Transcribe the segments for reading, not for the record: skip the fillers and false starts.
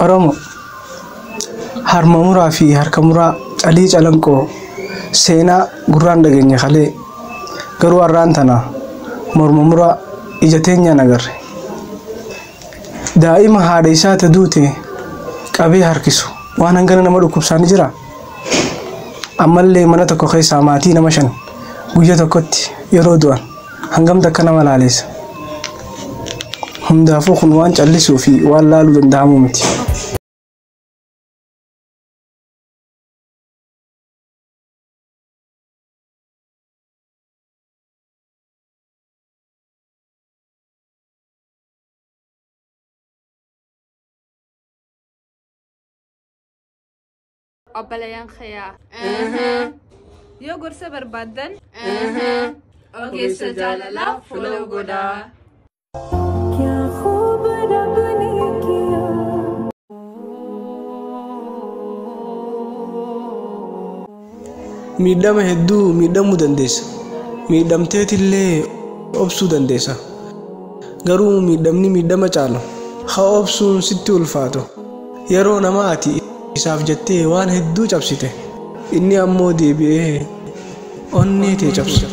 Oromo harma muraa fi harka muraa calii calanqoo seenaa gurraan dhageenya kalee garuu har'aan tana morma muraa ija teenyaan agarre. Daa'ima haadha isaati duute qabee harkisu waan hangana nama dhukkubsaanii jira. Ammallee mana tokko keessaa maatii nama 5 guyyaa tokkotti yeroo du'an hangam takka nama laaleessa. Hundaafuu kun waan callisuu fi waan laaluu danda'amu miti. Obboleeyyan khayyaa. Yoo gorsa barbaadan. Ogeessa jaalalaa fuula godhaa. Miidhama hedduu miidhamuu dandeessa. Miidhamteetillee obsuu dandeessa. Garuu miidhamni miidhama caalu haa obsuun sitti ulfaatu. Yeroo nama ati isaaf jettee waan hedduu cabsite inni ammoo deebi'ee onnee tee cabsa.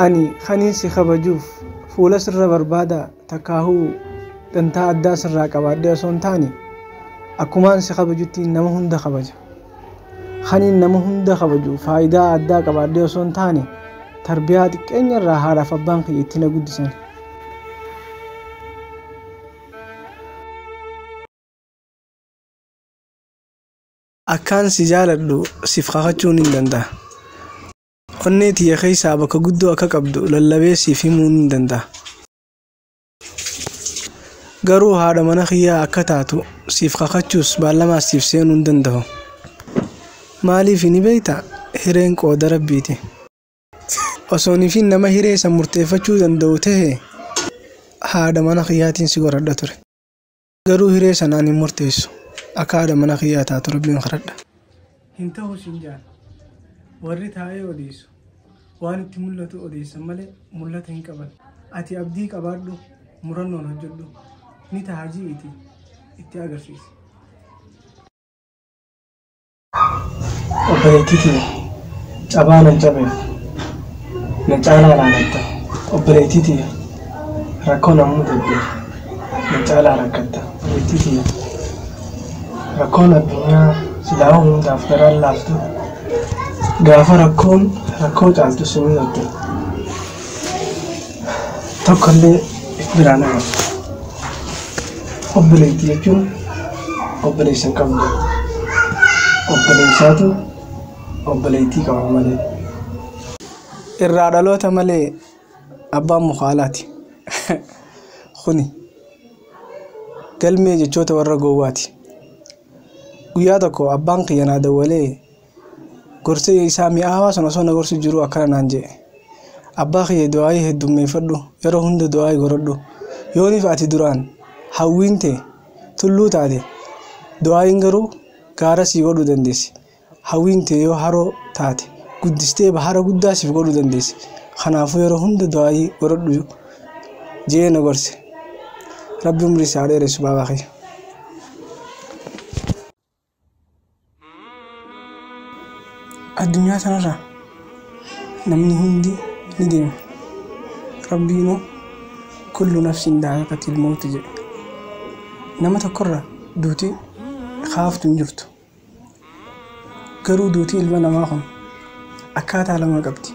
Ani kaniin si kabajuuf fuula sirra barbaada takkaahuu dantaa addaa sirraa qabaadhee osoo hin taane akkumaan si kabajutti nama hunda kabaja. Kaniin nama hunda kabaju faayidaa addaa qabaadhee osoo hin taane tarbiyaa xiqqeenya irraa haadhaaf abbaan kiyya itti na guddisan. Akkaan si jaaladhu siif kakachuun hin danda'a. Onnee tiyya keessaa bakka guddoo akka qabdu lallabee siif himuu hin danda'a. Garuu haadha mana kiyyaa akka taatu siif kakachuus baallamaas siif seenuu hin danda'u. Maaliif ni beektaa? Hireen qooda Rabbiiti. Osoo nifiin nama hiree san murteeffachuu danda'u ta'e haadha mana kiyyaatiin si godhadha ture. Garuu hiree sanaan hin murteessu. Akka haadha mana kiyyaa taatu Rabbiin kadhadha. Hin ta'u siin jaan. Warri taa'ee odeessu waan itti mul'atu odeessan malee mul'ata hin qaban. Ati abdii qabaadhu murannoon hojjedhu ni ta'a ji'iiti itti agarsiisi. Obboleettiitii cabaa nan cabeef na caalaa laalatta. Obboleettiitii rakkoo namuu deddeef na caalaa rakkatta. Obboleettiitii rakkoon addunyaa silaa hundaaf garaan laaftu gaafa rakkoon rakkoo caaltu simii dhabde tokkollee if biraan agarra. Obboleettii jechuun obboleessa hin qabdu. Obboleessaatu obboleettii qaba malee. Irraa dhaloota malee abbaan mukaalaati. Kuni galmee jechoota warra gowwaati. Guyyaa tokko abbaan kiyya naa dawwalee gorsee isaa mi'aawaa sana osoo na gorsu jiru akkana naan jedhe. Abbaa kiyya du'aayii heddummeeffadhu yeroo hunda du'aayii godhadhu. Yooniif ati duraan hawwiin ta'e tulluu taate du'aayiin garuu gaara sii godhuu dandeessi. Hawwiin ta'e yoo haroo taate guddistee bahara guddaa siif godhuu dandeessi. Kanaafuu yeroo hunda du'aayii godhadhu jee na gorse. Rabbi umrii isaa dheeressu baabaa kiyya. Addunyaa sanarra namni hundi ni deema. Rabbiinuu kullu nafsin daa'iqatil mawti jedhe. Nama tokkorra duutii kaaftu hin jirtu. Garuu duutii ilma namaa kun akkaataa lama qabdi.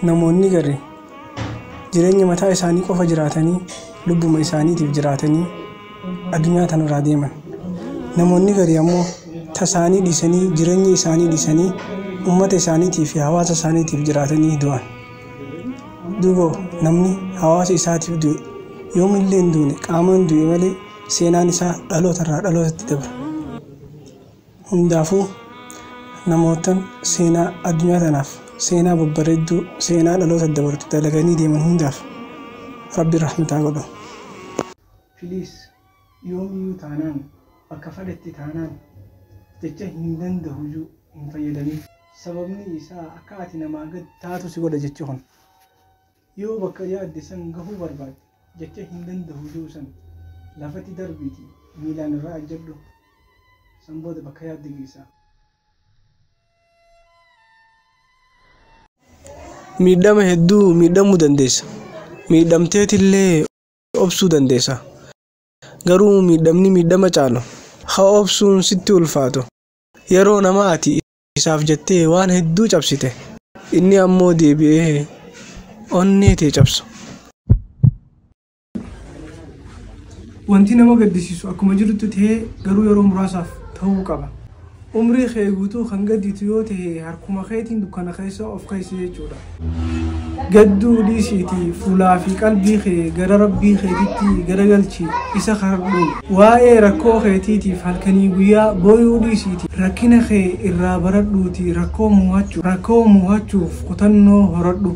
Namoonni garee jireenya mataa isaanii qofa jiraatanii lubbuma isaaniitiif jiraatanii addunyaa tanarraa deeman. Namoonni garee ammoo tasaanii dhiisanii jireenya isaanii dhiisanii ummata isaaniitii fi hawaasa isaaniitiif jiraatanii du'an. Duuboo namni hawaasa isaatiif du'e yoomillee hin duune qaamaan du'e malee seenaan isaa dhalootarraa dhalootatti dabra. Hundaafuu namootaan seenaa addunyaa tanaaf seenaa babbareedduu seenaa dhaloota dabartu dalaganii deeman hundaaf Rabbi rahmataa godhu. Filiis yoomiyyuu taanaan bakka fedhetti taanaan jecha hin danda'u hin fayyadamiin. Sababni isaa akka ati namaa gad taatu si godha jechi kun. Yoo bakka yaadde san gahuu barbaade jecha hin danda'u san lafatti darbiiti miilaan irraa ajjadhu san booda bakka yaadde geessa. Miidhama hedduu miidhamuu dandeessa. Miidhamteetillee obsuu dandeessa. Garuu miidhamni miidhama caalu haa obsuun sitti ulfaatu. Yeroo nama ati isaaf jettee waan hedduu cabsite inni ammoo deebi'ee onnee tee cabsu. Wanti nama gaddisiisu akkuma jirutti ta'ee garuu yeroo muraasaaf ta'uu qaba. Umrii kee guutuu kan gadditu yoo ta'e harkuma keetiin dukkana keessa of kaayse jechuudha. Gadduu dhiisiitii fuulaa fi qalbii kee gara rabbii keetitti garagalchi isa kadhadhu. Waa'ee rakkoo keetiitiif halkanii guyyaa booyuu dhiisiitii rakkina kee irraa baradhuutii rakkoo mo'achuuf kutannoo horadhu.